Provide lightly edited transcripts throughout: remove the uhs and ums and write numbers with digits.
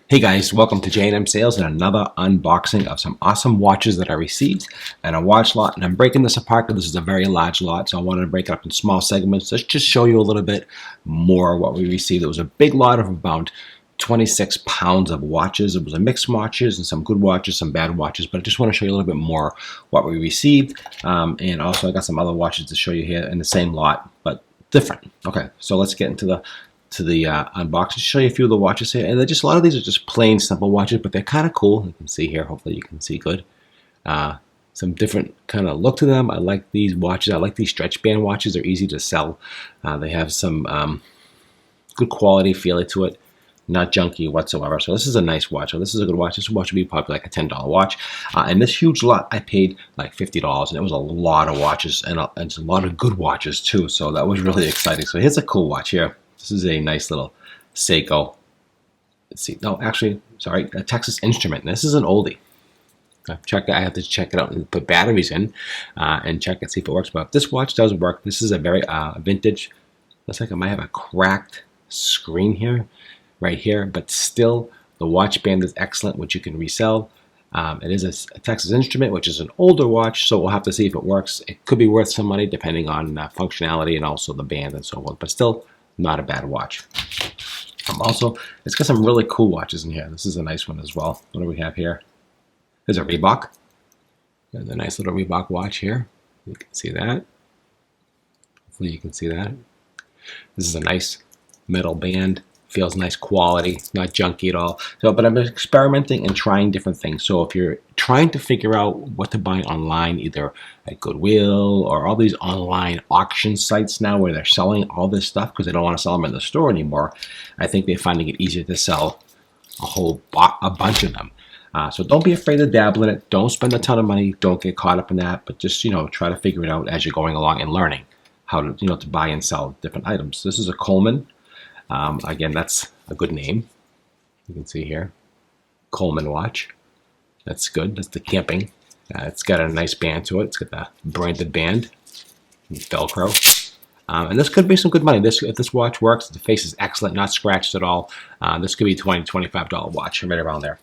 Hey guys, welcome to jandmsales and another unboxing of some awesome watches that I received and a watch lot. And I'm breaking this apart because this is a very large lot, so I wanted to break it up in small segments. Let's just show you a little bit more what we received. It was a big lot of about 26 pounds of watches. It was a mixed watches and some good watches, some bad watches, but I just want to show you a little bit more what we received. And also I got some other watches to show you here in the same lot, but different. Okay, so let's get into the unboxing. Show you a few of the watches here, and a lot of these are just plain simple watches, but they're kind of cool. You can see here, hopefully you can see good. Some different kind of look to them. I like these watches. I like these stretch band watches. They're easy to sell. They have some good quality feeling to it, not junky whatsoever. So this is a nice watch. So this is a good watch. This watch would be probably like a $10 watch. And this huge lot, I paid like $50, and it was a lot of watches and a lot of good watches too. So that was really exciting. So here's a cool watch here. This is a nice little Seiko. Let's see. No, actually, sorry, a Texas Instrument. This is an oldie. I have to check it out and put batteries in and check and see if it works. But if this watch does work, this is a very vintage. Looks like it might have a cracked screen here, right here, but still the watch band is excellent, which you can resell. It is a Texas Instrument, which is an older watch, so we'll have to see if it works. It could be worth some money depending on functionality and also the band and so forth, but still not a bad watch. Also, it's got some really cool watches in here. This is a nice one as well. What do we have here? There's a Reebok. There's a nice little Reebok watch here. You can see that. Hopefully you can see that. This is a nice metal band. Feels nice quality, not junky at all. So, but I'm experimenting and trying different things. So if you're trying to figure out what to buy online, either at Goodwill or all these online auction sites now where they're selling all this stuff because they don't want to sell them in the store anymore, I think they're finding it easier to sell a bunch of them. So don't be afraid to dabble in it. Don't spend a ton of money. Don't get caught up in that. But just try to figure it out as you're going along and learning how to to buy and sell different items. This is a Coleman. Again, that's a good name. You can see here, Coleman watch. That's good. That's the camping. It's got a nice band to it. It's got the branded band, and Velcro. And this could be some good money. If this watch works, the face is excellent, not scratched at all. This could be a $20, $25 watch, right around there.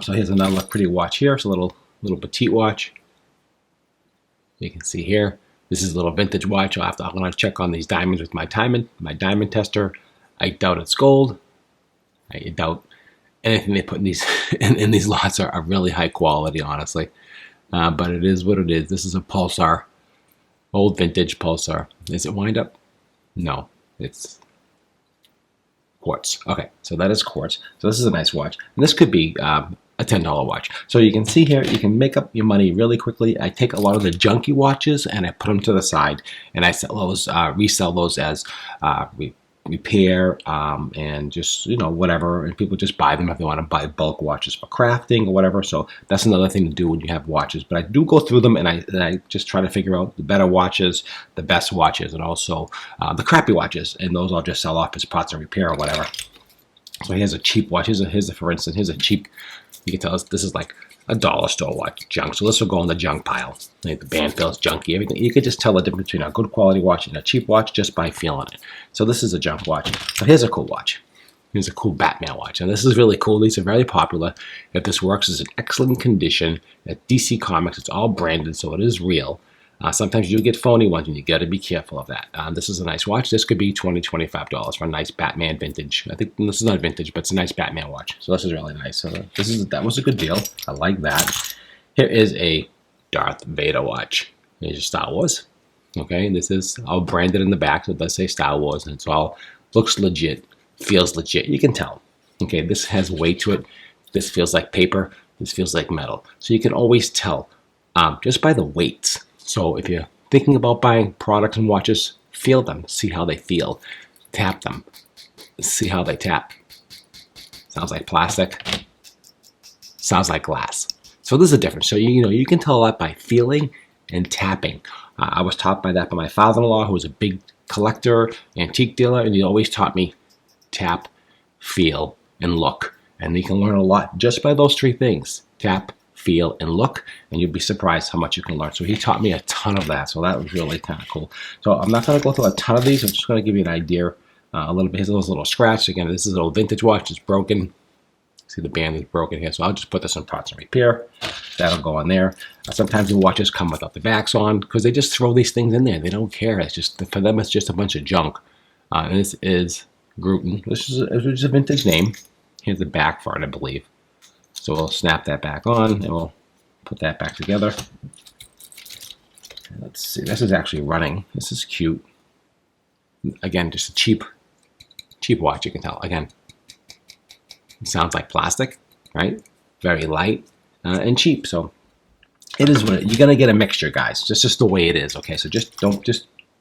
So here's another pretty watch here. It's a little petite watch. You can see here. This is a little vintage watch. I'm going to check on these diamonds with my diamond tester. I doubt it's gold. I doubt anything they put in these in these lots are really high quality, honestly. But it is what it is. This is a Pulsar, old vintage Pulsar. Is it wind up? No, it's quartz. Okay, so that is quartz. So this is a nice watch. And this could be a $10 watch. So you can see here, you can make up your money really quickly. I take a lot of the junky watches and I put them to the side, and I sell those, resell those as repair and just whatever. And people just buy them if they want to buy bulk watches for crafting or whatever. So that's another thing to do when you have watches. But I do go through them and I just try to figure out the better watches, the best watches, and also the crappy watches. And those I'll just sell off as parts of repair or whatever. So here's a cheap watch. For instance, here's a cheap. You can tell this is like a dollar store watch, junk. So this will go in the junk pile. Like the band feels junky, everything. You could just tell the difference between a good quality watch and a cheap watch just by feeling it. So this is a junk watch. But here's a cool watch. Here's a cool Batman watch. And this is really cool. These are very popular. If this works, it's in excellent condition. At DC Comics, it's all branded, so it is real. Sometimes you get phony ones, and you got to be careful of that. This is a nice watch. This could be $20, $25 for a nice Batman vintage. I think this is not vintage, but it's a nice Batman watch. So this is really nice. So that was a good deal. I like that. Here is a Darth Vader watch. Here's your Star Wars. Okay, this is all branded in the back, so it does say Star Wars, and it's all looks legit, feels legit. You can tell. Okay, this has weight to it. This feels like paper. This feels like metal. So you can always tell just by the weights. So if you're thinking about buying products and watches, feel them, see how they feel. Tap them, see how they tap. Sounds like plastic, sounds like glass. So there's a difference. So you can tell a lot by feeling and tapping. I was taught by that by my father-in-law, who was a big collector, antique dealer, and he always taught me tap, feel, and look. And you can learn a lot just by those three things: tap, feel, and look, and you'll be surprised how much you can learn. So he taught me a ton of that, so that was really kind of cool. So I'm not going to go through a ton of these. I'm just going to give you an idea a little bit. Here's a little scratch. Again, this is an old vintage watch. It's broken. See the band is broken here, so I'll just put this in parts and repair. That'll go on there. Sometimes the watches come without the backs on because they just throw these things in there. They don't care. It's just, for them, it's just a bunch of junk. And this is Gruton. This is a vintage name. Here's the back for it, I believe. So we'll snap that back on and we'll put that back together. Let's see. This is actually running. This is cute. Again, just a cheap watch. You can tell. Again, it sounds like plastic, right? Very light and cheap. So it is what you're gonna get a mixture, guys. Just the way it is. Okay. So just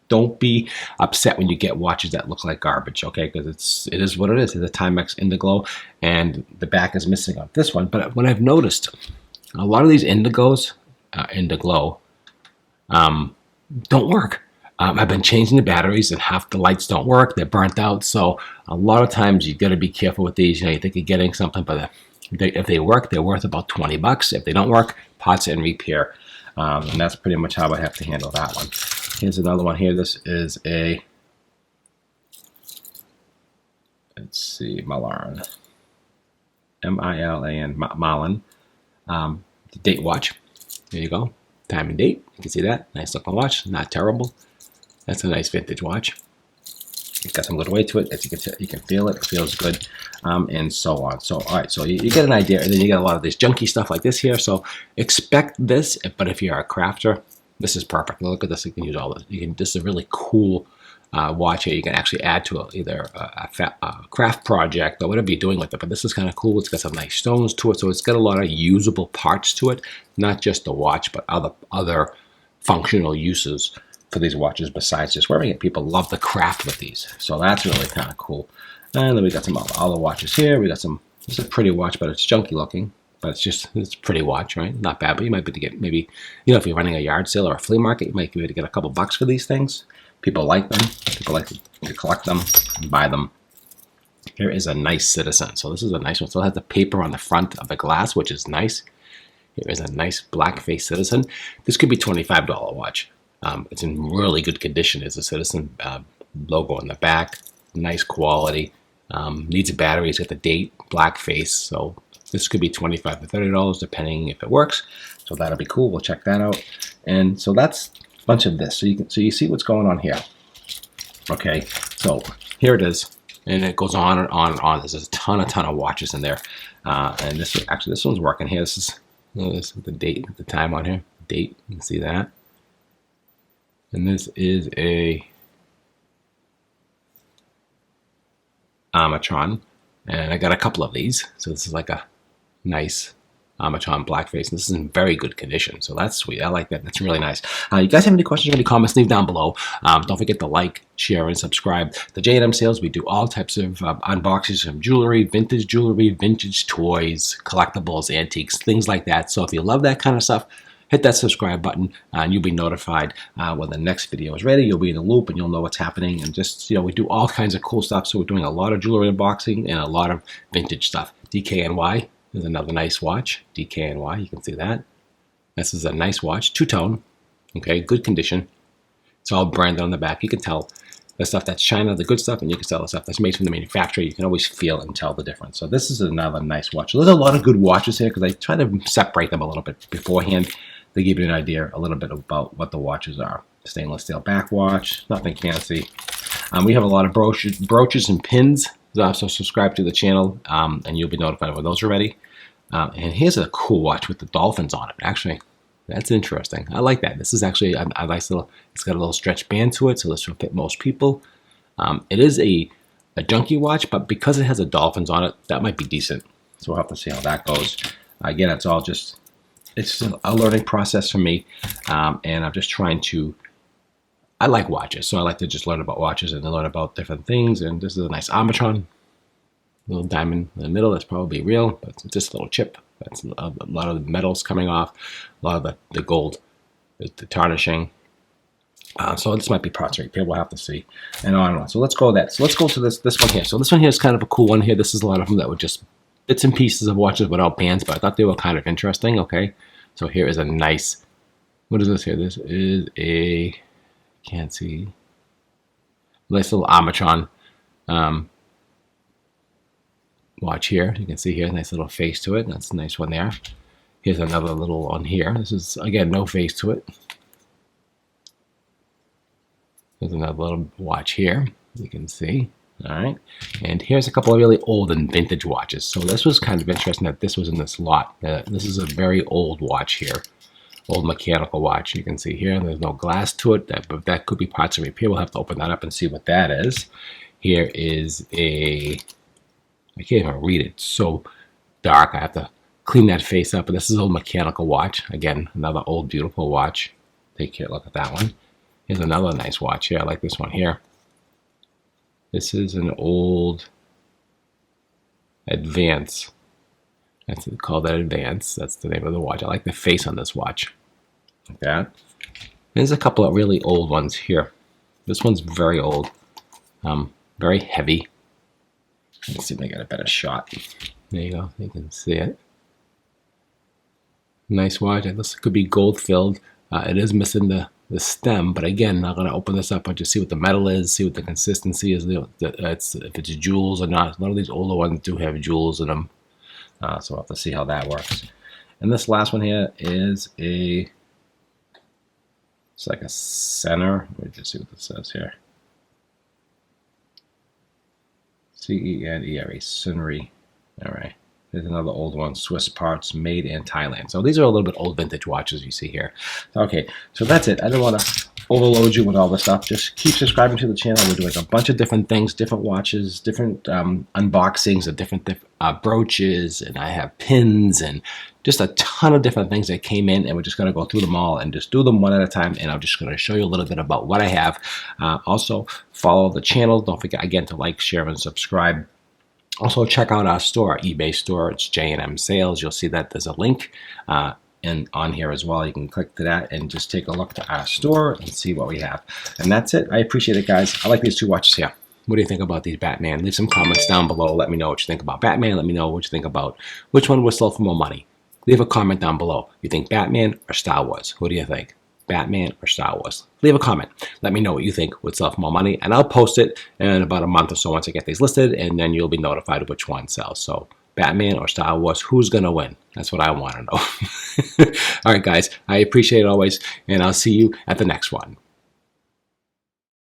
don't be upset when you get watches that look like garbage. Okay, because it is what it is. It's a Timex Indiglo, and the back is missing on this one. But what I've noticed, a lot of these Indiglos, Indiglo, don't work. I've been changing the batteries and half the lights don't work. They're burnt out. So a lot of times you got to be careful with these. You know, you think you're getting something, but if they work, they're worth about 20 bucks. If they don't work, parts and repair. And that's pretty much how I have to handle that one. Here's another one here. This is a, let's see, Milan. M-I-L-A-N, Malin. Date watch. There you go. Time and date. You can see that. Nice looking watch. Not terrible. That's a nice vintage watch. It's got some good weight to it. As you can feel it. It feels good, and so on. So, all right. So you get an idea, and then you get a lot of this junky stuff like this here. So expect this, but if you're a crafter, this is perfect. Look at this. You can use all this. This is a really cool watch here. You can actually add to either a craft project or whatever you're doing with it. But this is kind of cool. It's got some nice stones to it. So it's got a lot of usable parts to it. Not just the watch, but other functional uses for these watches besides just wearing it. People love the craft with these. So that's really kind of cool. And then we got some other watches here. We got some, it's a pretty watch, but it's junky looking. But it's a pretty watch, right? Not bad, but you might be able to get maybe, you know, if you're running a yard sale or a flea market, you might be able to get a couple bucks for these things. People like them. People like to collect them and buy them. Here is a nice Citizen. So this is a nice one. So it has the paper on the front of the glass, which is nice. Here is a nice black face Citizen. This could be $25 watch. It's in really good condition. It's a Citizen logo on the back. Nice quality. Needs a battery. It's got the date, black face. So this could be $25 to $30 depending if it works. So that'll be cool. We'll check that out. And so that's a bunch of this. So you see what's going on here. Okay. So here it is. And it goes on and on and on. There's a ton of watches in there. And this one's working here. This is the date, the time on here. Date. You can see that. And this is a Armatron, and I got a couple of these. So this is like a nice Armatron blackface, and this is in very good condition. So that's sweet. I like that. That's really nice. You guys have any questions or any comments? Leave down below. Don't forget to like, share, and subscribe. The J&M Sales, we do all types of unboxings from jewelry, vintage toys, collectibles, antiques, things like that. So if you love that kind of stuff, hit that subscribe button and you'll be notified when the next video is ready. You'll be in the loop and you'll know what's happening. And just, we do all kinds of cool stuff. So we're doing a lot of jewelry unboxing and a lot of vintage stuff. DKNY is another nice watch. DKNY, you can see that. This is a nice watch, two-tone, okay, good condition. It's all branded on the back. You can tell the stuff that's China, the good stuff, and you can tell the stuff that's made from the manufacturer. You can always feel and tell the difference. So this is another nice watch. So there's a lot of good watches here because I try to separate them a little bit beforehand. They give you an idea a little bit about what the watches are. Stainless steel back watch, nothing fancy. We have a lot of brooches and pins. So subscribe to the channel and you'll be notified when those are ready. And here's a cool watch with the dolphins on it. Actually, that's interesting. I like that. This is actually a nice little, it's got a little stretch band to it, so this will fit most people. It is a junky watch, but because it has the dolphins on it, that might be decent. So we'll have to see how that goes. Again, it's all just, it's a learning process for me, and I'm just trying to, I like watches, so I like to just learn about watches and learn about different things. And this is a nice Armatron, little diamond in the middle. That's probably real, but it's just a little chip. That's a lot of the metals coming off, a lot of the gold, the tarnishing. So this might be parts repair. We'll have to see, and on and on. So let's go that. So let's go to this one here. So this one here is kind of a cool one here. This is a lot of them that were just bits and pieces of watches without bands, but I thought they were kind of interesting. Okay, so here is a nice. What is this here? This is a, can't see. Nice little Armatron. watch here. You can see here, nice little face to it. That's a nice one there. Here's another little one here. This is, again, no face to it. There's another little watch here, you can see. All right, and here's a couple of really old and vintage watches. So this was kind of interesting that this was in this lot. This is a very old watch here, old mechanical watch. You can see here, there's no glass to it, but that could be parts of repair. We'll have to open that up and see what that is. Here is a, I can't even read it, it's so dark. I have to clean that face up. But this is an old mechanical watch. Again, another old, beautiful watch. Take a look at that one. Here's another nice watch here. I like this one here. This is an old Advance. That's called that Advance. That's the name of the watch. I like the face on this watch. Like that. There's a couple of really old ones here. This one's very old. Very heavy. Let's see if I get a better shot. There you go. You can see it. Nice watch. This could be gold filled. It is missing the stem, but again, I'm going to open this up and just see what the metal is, see what the consistency is, if it's jewels or not. A lot of these older ones do have jewels in them, so we'll have to see how that works. And this last one here is it's like a center. Let me just see what this says here. C-E-N-E-R-E, Sunri. All right. There's another old one, Swiss parts, made in Thailand. So these are a little bit old vintage watches you see here. Okay, so that's it. I don't want to overload you with all this stuff. Just keep subscribing to the channel. We're doing a bunch of different things, different watches, different unboxings of different brooches, and I have pins and just a ton of different things that came in, and we're just going to go through them all and just do them one at a time, and I'm just going to show you a little bit about what I have. Also, follow the channel. Don't forget, again, to like, share, and subscribe. Also, check out our store, our eBay store. It's jandmsales. You'll see that there's a link on here as well. You can click to that and just take a look to our store and see what we have. And that's it. I appreciate it, guys. I like these two watches here. What do you think about these Batman? Leave some comments down below. Let me know what you think about Batman. Let me know what you think about which one would sell for more money. Leave a comment down below. You think Batman or Star Wars? Who do you think? Batman or Star Wars? Leave a comment. Let me know what you think would sell for more money, and I'll post it in about a month or so once I get these listed, and then you'll be notified of which one sells. So Batman or Star Wars, who's going to win? That's what I want to know. All right, guys, I appreciate it always, and I'll see you at the next one.